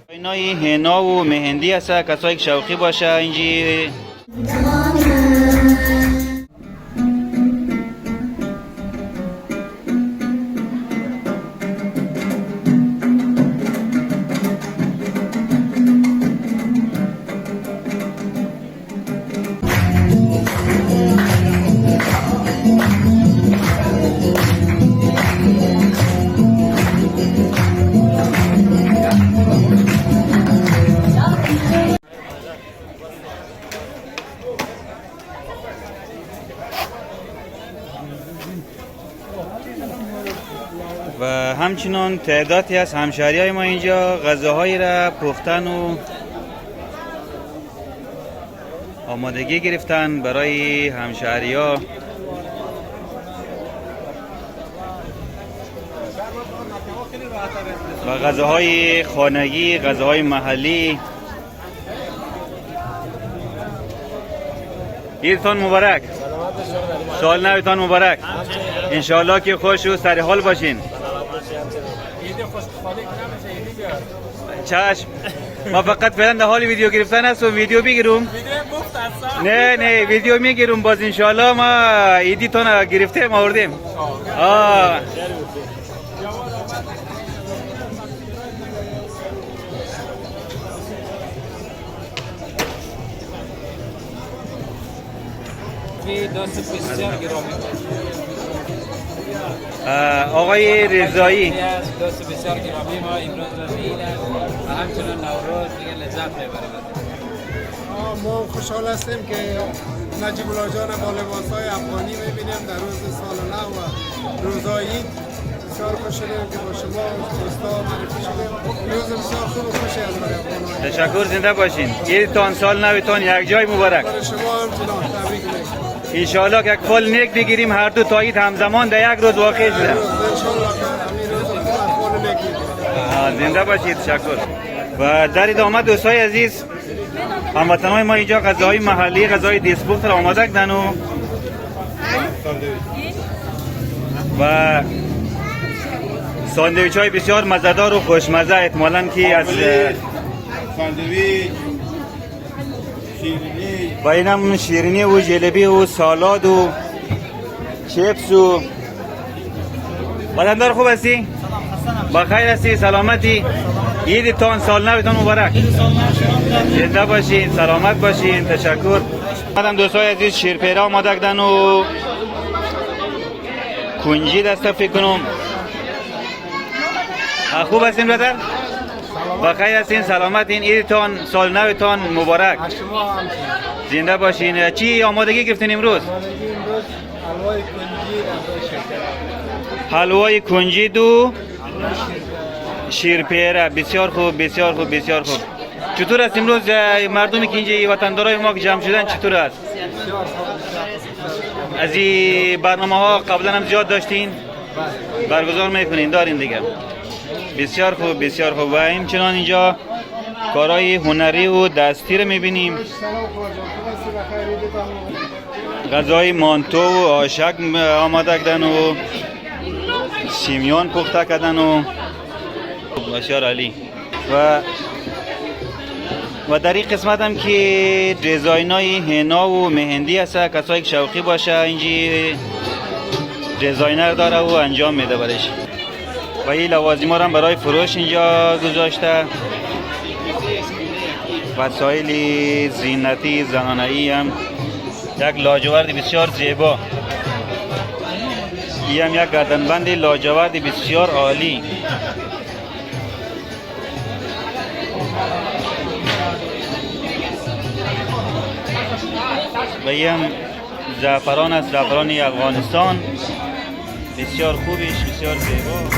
اینای هنا و مهندی هست، کسایی که شوقی باشه اینجی. و همچنان تعدادی از همشهریای ما اینجا غذاهایی را پختن و آمادگی گرفتن برای همشهریا. و غذاهای خانگی، غذاهای محلی. عیدتان مبارک، سال نوتان مبارک. انشالله که خوش و سر حال باشین. چشم. ما فقط فعلا در حال ویدیو گرفتن است و ویدیو بگیرم. نه ویدیو میگیرم باز انشالله ما ایدیتون گرفتیم آوردیم. دوست بسیار گرامی آقای رضایی، دوست بسیار گرامی ما امروز رفیق و همچنان نوروز دیگه لذت میبریم. ما خوشحال هستیم که نجیب الله جان با لباس‌های افغانی میبینیم در روز سال نو و روزهای عید. بسیار خوشحالیم که با شما دوستا معرفی شدیم. روز بسیار خوب و خوشی از برای افغان‌ها. تشکر، زنده باشین. عیدتان سال نوتان یک جای مبارک. برای شما همچنان تبریک میگم. انشالله که فال نیک بگیریم هر دو تا عید همزمان در یک روز واقع شده. انشالله که همین روز فال نیک بگیریم. زنده باشید. تشکر. و در ادامه دوستای عزیز، هموطنان ما اینجا غذاهای محلی، غذای دستپخت را آماده کردن و ساندویچ های بسیار مزه‌دار و خوشمزه، احتمالاً که از ساندویچ و اینم شیرینی و جلبی و سالاد و چیپس و بدندار خوب هستی؟ بخیر هستی؟ سلامتی؟ عیدتان سال نوتان مبارک. زنده باشین، سلامت باشین. تشکر. مادم دوستای عزیز، شیرپیره آماده کردن و کنجی دسته فکر کنم. خوب هستین برادر؟ بخیر هستین، سلامتین. عیدتان سال نوتان مبارک. زنده باشین. چی آمادگی گرفتین امروز؟ حلوای کنجی دو شیرپیره. بسیار خوب، بسیار خوب، بسیار خوب. چطور است امروز مردمی که اینجا وطندارای ما که جمع شدن چطور است؟ از این برنامه ها قبلا هم زیاد داشتین؟ برگزار میکنین؟ دارین دیگه. بسیار خوب، بسیار خوب. و همچنان اینجا کارهای هنری و دستی رو میبینیم. غذای مانتو و آشک آماده کردن و سیمیان پخته کردن و بسیار عالی. و در این قسمت هم که دیزاینای هنا و مهندی هست، کسایی که شوقی باشه اینجی دیزاینر داره و انجام میده برش. و این لوازم ها هم برای فروش اینجا گذاشته. وسایل زینتی زنانه‌ای هم یک لاجورد بسیار زیبا. این هم یک گردنبند لاجورد بسیار عالی. و این هم زعفران است، زعفران افغانستان. بسیار خوبش، بسیار زیبا.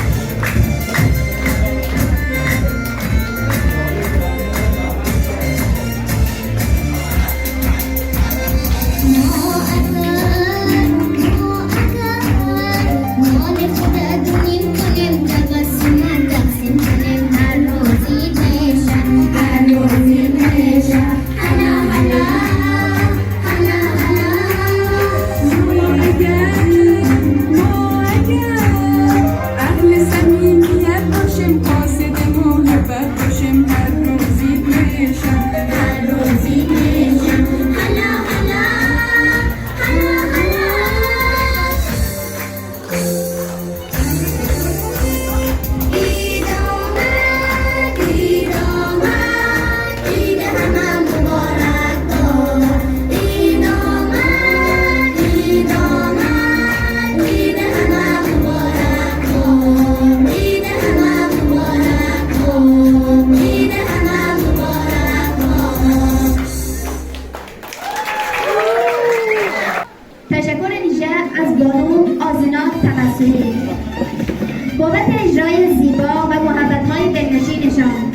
بابت اجرای زیبا و محبت‌های دلنشینشان.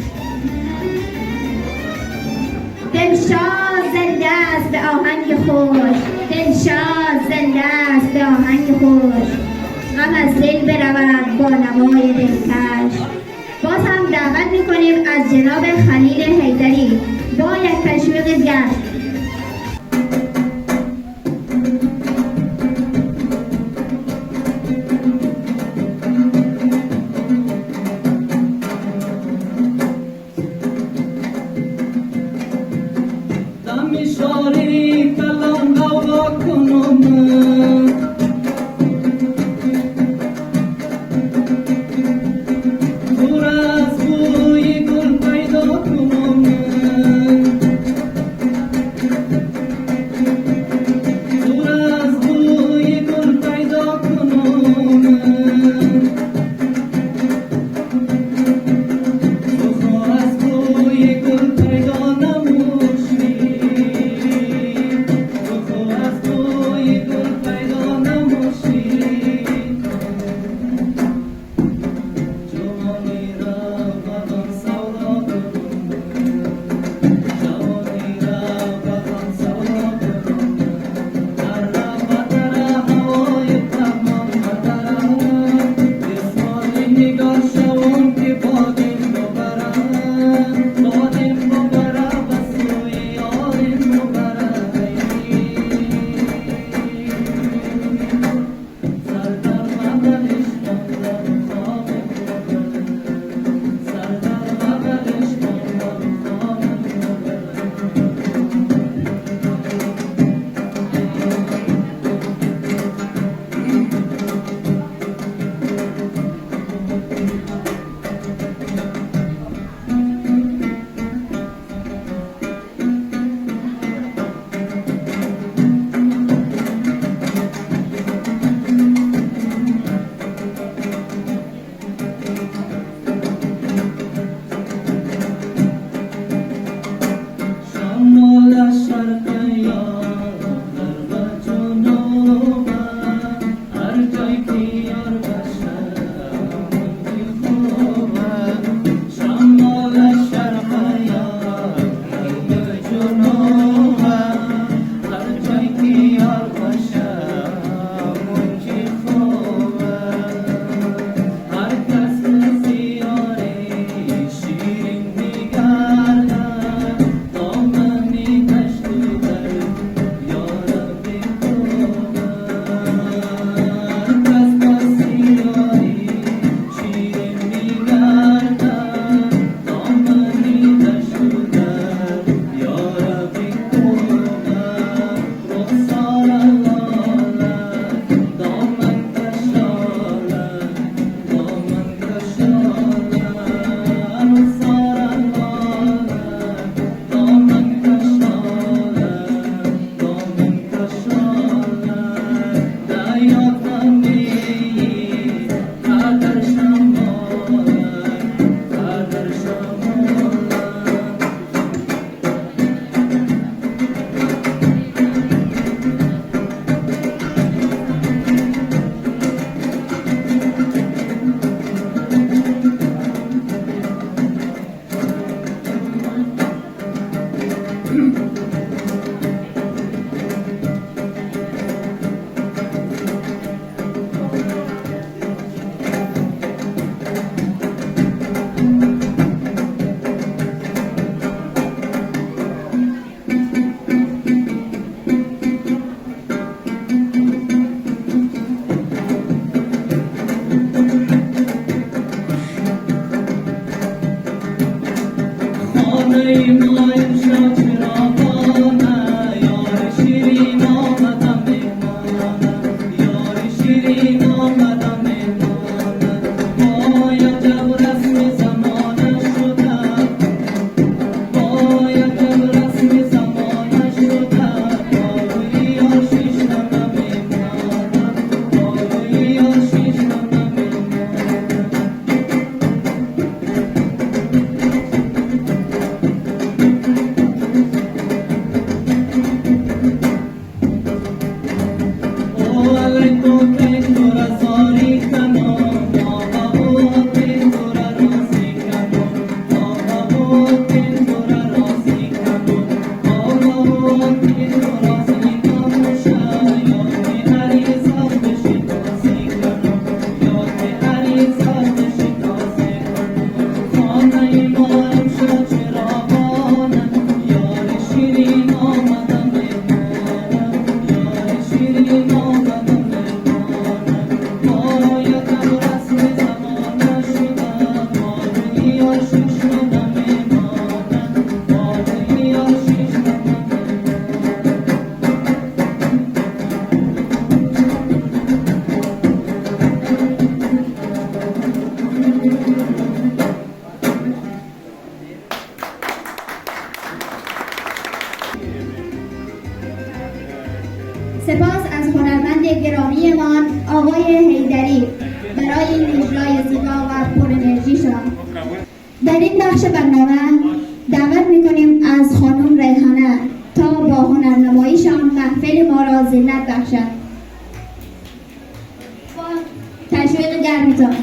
دلشاد زنده است به آهنگ خوش، دلشاد زنده است به آهنگ خوش، غم از دل برود با نوای دلکش. باز هم دعوت می‌کنیم از جناب خلیل حیدری با یک تشویق گرم. بخش برنامه دعوت میکنیم از خانم ریحانه تا با هنرنماییشان محفل ما را زینت بخشد. با تشویق گرمتان.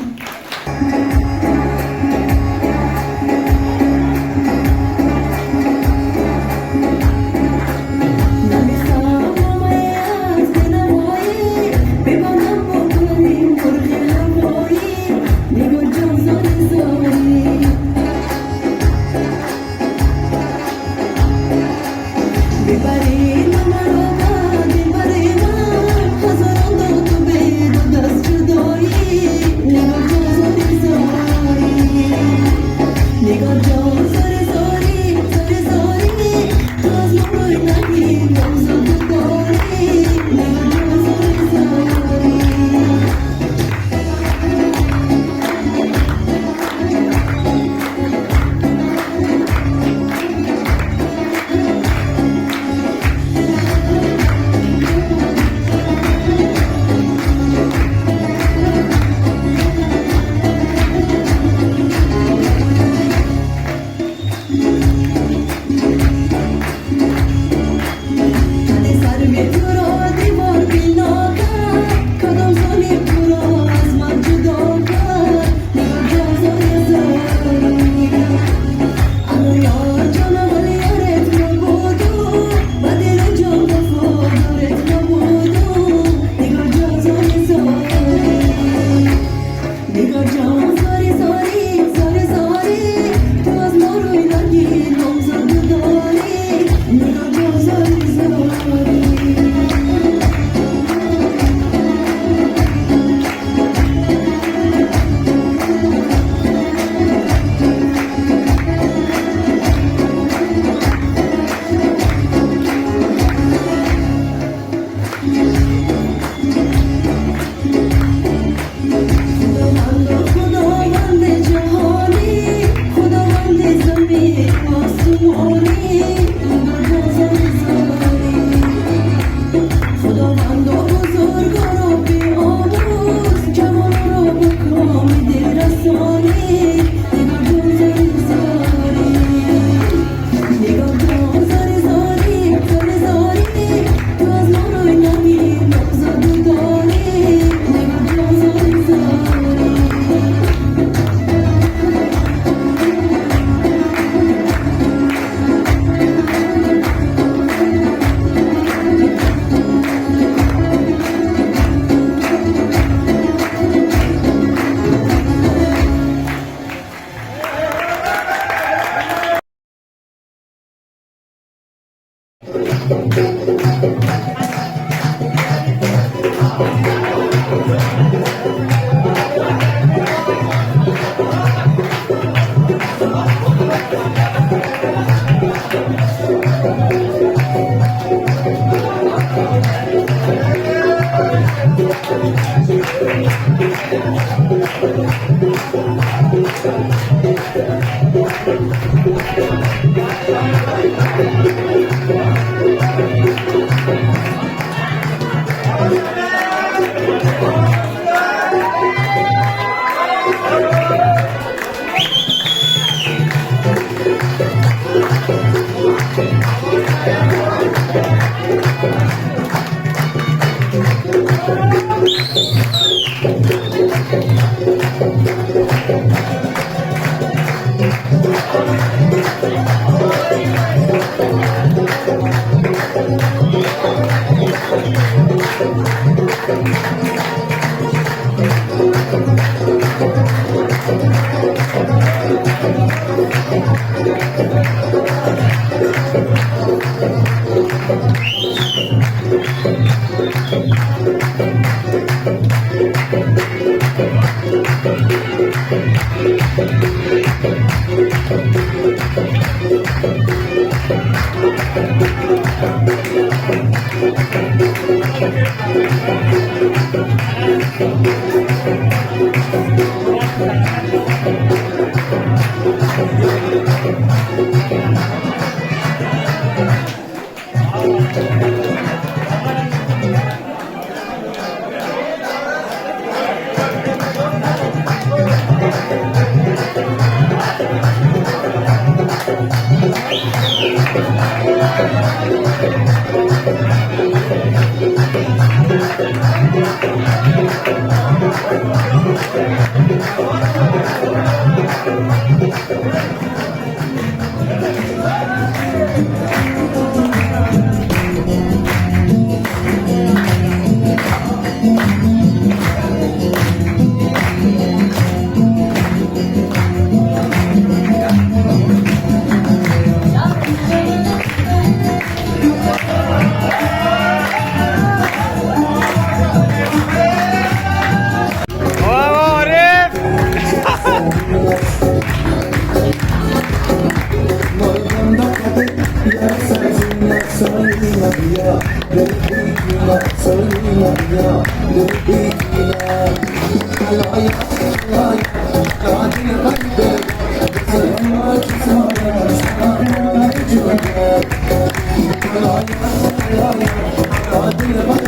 Thank you.